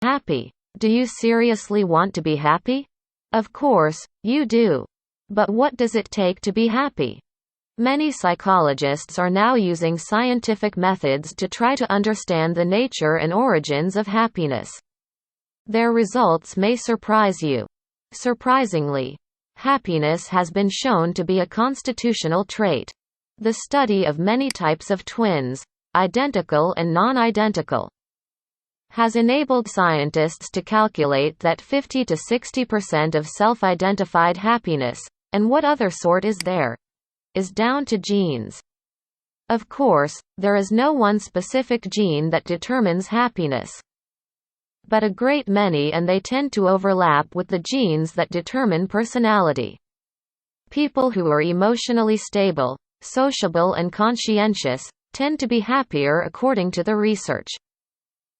Happy. Do you seriously want to be happy? Of course, you do. But what does it take to be happy? Many psychologists are now using scientific methods to try to understand the nature and origins of happiness. Their results may surprise you. Surprisingly, happiness has been shown to be a constitutional trait. The study of many types of twins, identical and non-identical, has enabled scientists to calculate that 50 to 60% of self-identified happiness, and what other sort is there, is down to genes. Of course, there is no one specific gene that determines happiness, but a great many, and they tend to overlap with the genes that determine personality. People who are emotionally stable, sociable and conscientious tend to be happier according to the research.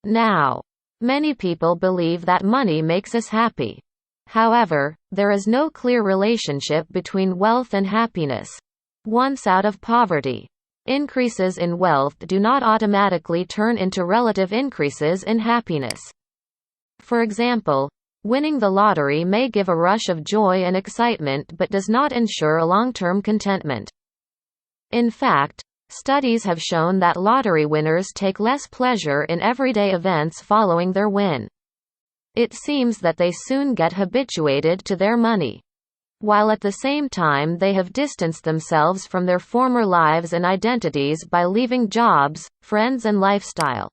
Now, many people believe that money makes us happy. However, there is no clear relationship between wealth and happiness. Once out of poverty, increases in wealth do not automatically turn into relative increases in happiness. For example, winning the lottery may give a rush of joy and excitement but does not ensure a long-term contentment. In fact, studies have shown that lottery winners take less pleasure in everyday events following their win. It seems that they soon get habituated to their money, while at the same time they have distanced themselves from their former lives and identities by leaving jobs, friends and lifestyle.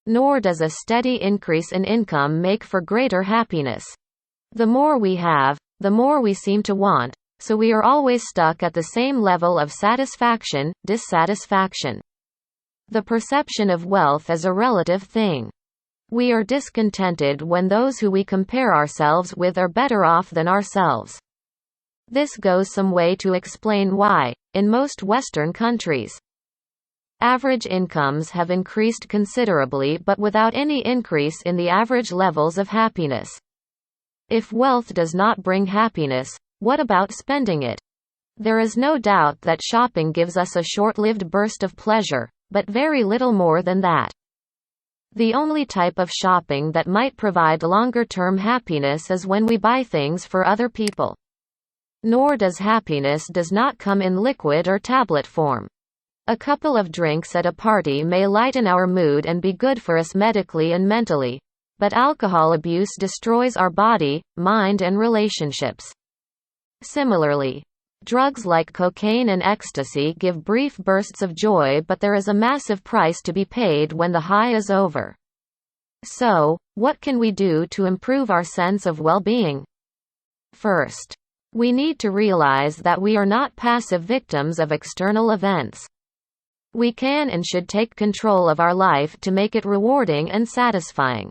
Nor does a steady increase in income make for greater happiness. The more we have, the more we seem to want, so we are always stuck at the same level of satisfaction, dissatisfaction. The perception of wealth is a relative thing. We are discontented when those who we compare ourselves with are better off than ourselves. This goes some way to explain why, in most Western countries, average incomes have increased considerably but without any increase in the average levels of happiness. If wealth does not bring happiness, what about spending it? There is no doubt that shopping gives us a short-lived burst of pleasure, but very little more than that. The only type of shopping that might provide longer-term happiness is when we buy things for other people. Nor does happiness does not come in liquid or tablet form. A couple of drinks at a party may lighten our mood and be good for us medically and mentally, but alcohol abuse destroys our body, mind and relationships. Similarly, drugs like cocaine and ecstasy give brief bursts of joy, but there is a massive price to be paid when the high is over. So, what can we do to improve our sense of well-being? First, we need to realize that we are not passive victims of external events. We can and should take control of our life to make it rewarding and satisfying.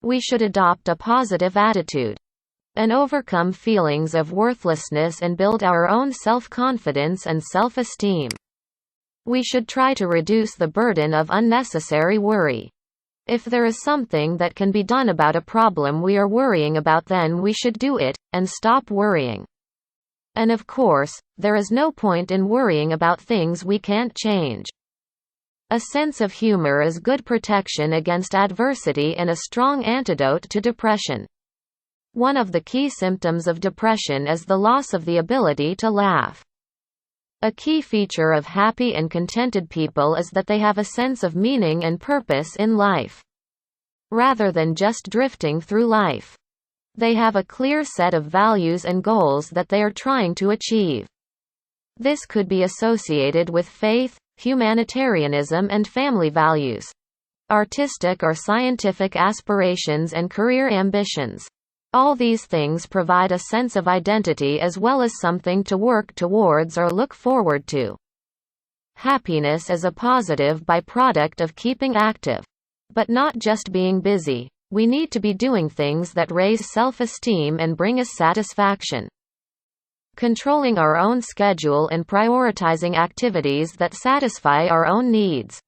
We should adopt a positive attitude and overcome feelings of worthlessness and build our own self-confidence and self-esteem. We should try to reduce the burden of unnecessary worry. If there is something that can be done about a problem we are worrying about, then we should do it, and stop worrying. And of course, there is no point in worrying about things we can't change. A sense of humor is good protection against adversity and a strong antidote to depression. One of the key symptoms of depression is the loss of the ability to laugh. A key feature of happy and contented people is that they have a sense of meaning and purpose in life. Rather than just drifting through life, they have a clear set of values and goals that they are trying to achieve. This could be associated with faith, humanitarianism and family values, artistic or scientific aspirations and career ambitions. All these things provide a sense of identity as well as something to work towards or look forward to. Happiness is a positive byproduct of keeping active, but not just being busy. We need to be doing things that raise self-esteem and bring us satisfaction. Controlling our own schedule and prioritizing activities that satisfy our own needs.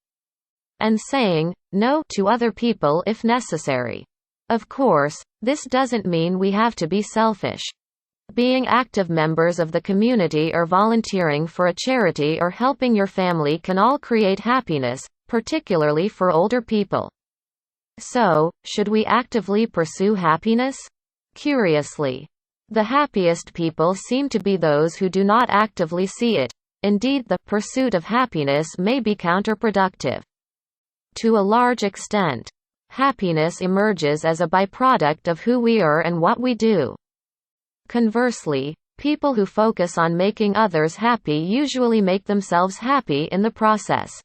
And saying no to other people if necessary. Of course, this doesn't mean we have to be selfish. Being active members of the community or volunteering for a charity or helping your family can all create happiness, particularly for older people. So, should we actively pursue happiness? Curiously, the happiest people seem to be those who do not actively see it. Indeed, the pursuit of happiness may be counterproductive. To a large extent, happiness emerges as a byproduct of who we are and what we do. Conversely, people who focus on making others happy usually make themselves happy in the process.